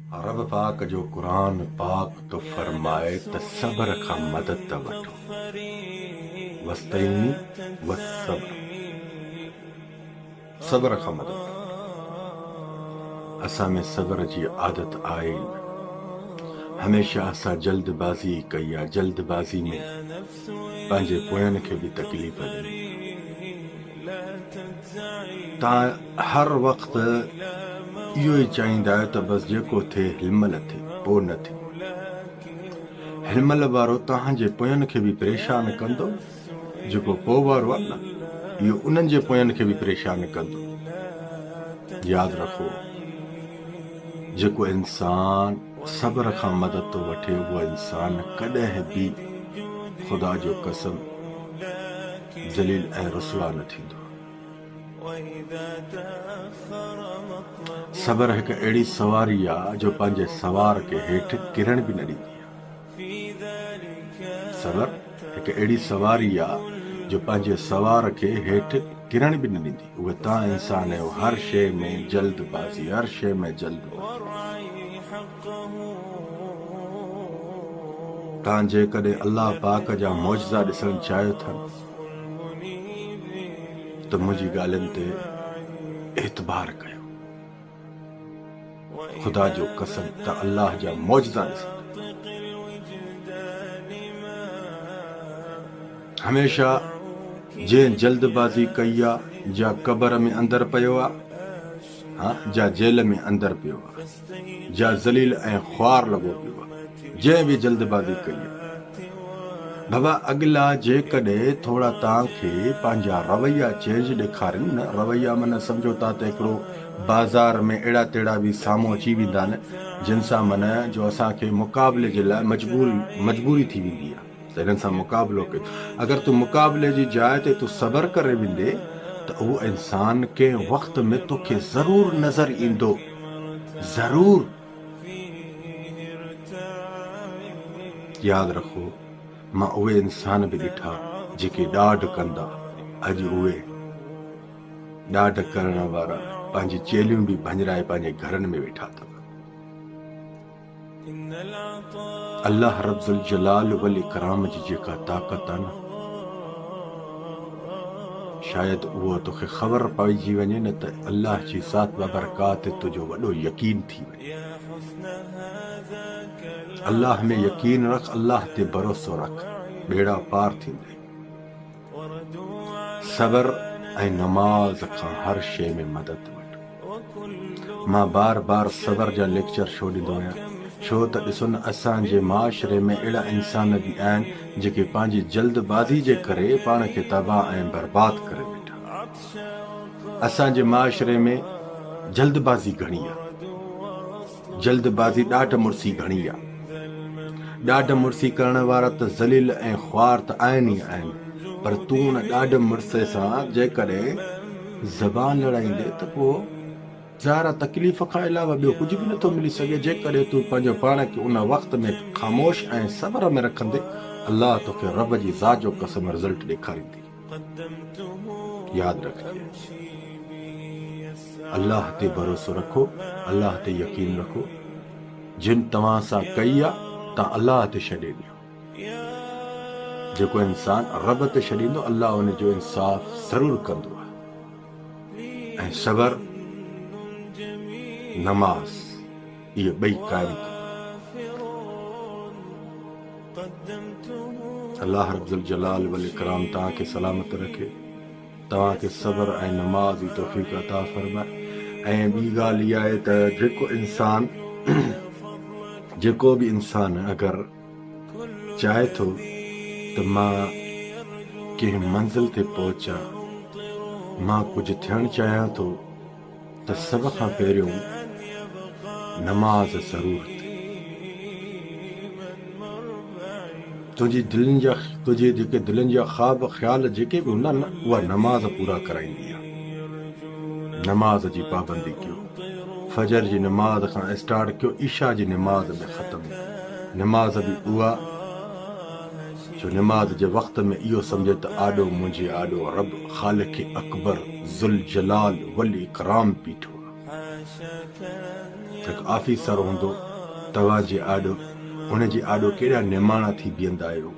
रब पाक जो कुरान पाक तो फरमाए त सब्र का मदद त वठो वस्तईनी वसब्र सब्र का मदद त वठो। असां में सब्र जी आदत आहे न। हमेशा असां जल्दबाज़ी कई आहे। जल्दबाज़ी में पंहिंजे पोयनि खे बि तकलीफ़ ॾिनी। तव्हां हर वक़्तु इहो ई चाहींदा आहियो त बसि जेको थिए हिनमहिल थिए, पोइ न थिए। हिनमहिल वारो तव्हांजे पोयनि खे बि परेशान कंदो, जेको पोइ वारो आहे न इहो उन्हनि जे पोयनि खे बि परेशान कंदो। यादि रखो, जेको इंसान सब्र खां मदद थो वठे उहो इंसान कॾहिं बि ख़ुदा जो कसम ज़लील ऐं रुसवा न थींदो। सब्र हिकु अहिड़ी सवारी आहे जो पंहिंजे सवार खे हेठि किरण बि न ॾींदी आहे। सब्र हिकु अहिड़ी सवारी आहे जो पंहिंजे सवार खे हेठि किरण बि न ॾींदी। उहे तव्हां इंसान आहियो हर शइ में जल्दबाज़ी, हर शइ में जल्दबाज़ी। तव्हां जेकॾहिं अल्लाह पाक जा मौजज़ा ॾिसणु चाहियो था त मुंहिंजी ॻाल्हियुनि ते एतबार कयो। ख़ुदा जो कसम त अल्लाह जा मौजज़ा ॾिसो। हमेशा जंहिं जल्दबाज़ी कई आहे जा क़बर में अंदरि पियो आहे, हाँ, जा जेल में अंदरि पियो आहे, जा ज़लील ऐं ख्वार लॻो पियो आहे। जंहिं बि जल्दबाज़ी कई आहे बाबा अॻिला जेकॾहिं थोरा तव्हांखे पंहिंजा रवैया चेंज ॾेखारनि न, रवैया माना सम्झो था त हिकिड़ो बाज़ार में अहिड़ा तेड़ा बि साम्हूं अची वेंदा आहिनि जिन सां माना जो असांखे मुक़ाबले जे लाइ मजबूरी थी वेंदी आहे त हिननि सां मुक़ाबिलो कयो। अगरि तूं मुक़ाबले जी जाइ ते तूं सब्र करे वेंदे त उहो इंसान कंहिं वक़्त में तोखे ज़रूर नज़र ईंदो, ज़रूर। यादि रखो, मां उहे इंसान बि ॾिठा जेके ॾाढ कंदा, अॼु उहे ॾाढ करण वारा पंहिंजी चेलियूं बि भंजराए पंहिंजे घरनि में वेठा अथव। अल्लाह रब्बुल जलाल वल इकराम जी जेका ताक़त आहे न, शायदि उहो तोखे ख़बर पइजी वञे न त अल्लाह जी ज़ात बबरकात ते तुंहिंजो वॾो यकीन थी वञे। अल्लाह में यकीन रख, अल्लाह ते भरोसो रख, बेड़ा पार थींदे। सब्र ऐं नमाज़ खां हर शइ में मदद वठो। मां बार बार सब्र जा लेक्चर छो ॾींदो आहियां, छो त ॾिसो न असांजे माशरे में अहिड़ा इंसान बि आहिनि जेके पंहिंजी जल्दबाज़ी जे करे पाण खे तबाह ऐं बर्बाद करे वेठा। असांजे माशरे में जल्दबाज़ी घणी आहे, जल्दबाज़ी ॾाढ मुर्सी घणी आहे। ॾाढ मुर्सी करण वारा त ज़लील ऐं ख्वार त आहिनि ई आहिनि, पर तूं न ॾाढ मुर्से सां जेकॾहिं ज़बान लड़ाईंदे त पोइ ज़ाहिर तकलीफ़ खां अलावा ॿियो कुझु बि नथो मिली सघे। जेकॾहिं तूं पंहिंजो पाण खे उन वक़्त में ख़ामोश ऐं सब्र में रखंदे, अल्लाह तोखे रब जी ज़ात जो कसम रिज़ल्ट ॾेखारींदी। यादि रखिजे, अल्लाह ते भरोसो रखो, अल्लाह ते यकीन रखो। जिन तव्हां सां कई आहे तव्हां अल्लाह ते छॾे ॾियो। जेको इंसान रब ते छॾींदो, अल्लाह उन जो इंसाफ़ ज़रूर कंदो आहे। ऐं सब्र, नमाज़, इहे ॿई क़ाइम कयो। अल्लाह रब्बुल जलाल वल इकराम तव्हांखे सलामत रखे, तव्हांखे सब्र ऐं नमाज़ जी तौफ़ीक़ अता फ़रमाए। ऐं ॿी ॻाल्हि इहा आहे त जेको बि इंसान अगरि चाहे थो त मां कंहिं मंज़िल ते पहुचां, मां कुझु थियणु चाहियां थो, त सभ खां पहिरियों नमाज़ ज़रूर थिए। तुंहिंजे जेके दिलनि जा ख़्वाब ख़्याल जेके बि हूंदा न, उहा नमाज़ पूरा कराईंदी आहे। नमाज़ जी पाबंदी कयो, फजर जी नमाज़ खां स्टार्ट कयो, ईशा जी नमाज़ में ख़त्म। नमाज़ बि उहा जो नमाज़ जे वक़्त में इहो सम्झे त आॾो मुंहिंजे आॾो रब ख़ालिक़ अकबर ज़ुल जलाल वल इकराम बीठो। हिकु ऑफिसर हूंदो, तव्हां जे आॾो, हुन जे आॾो कहिड़ा निमाणा थी बीहंदा आहियो।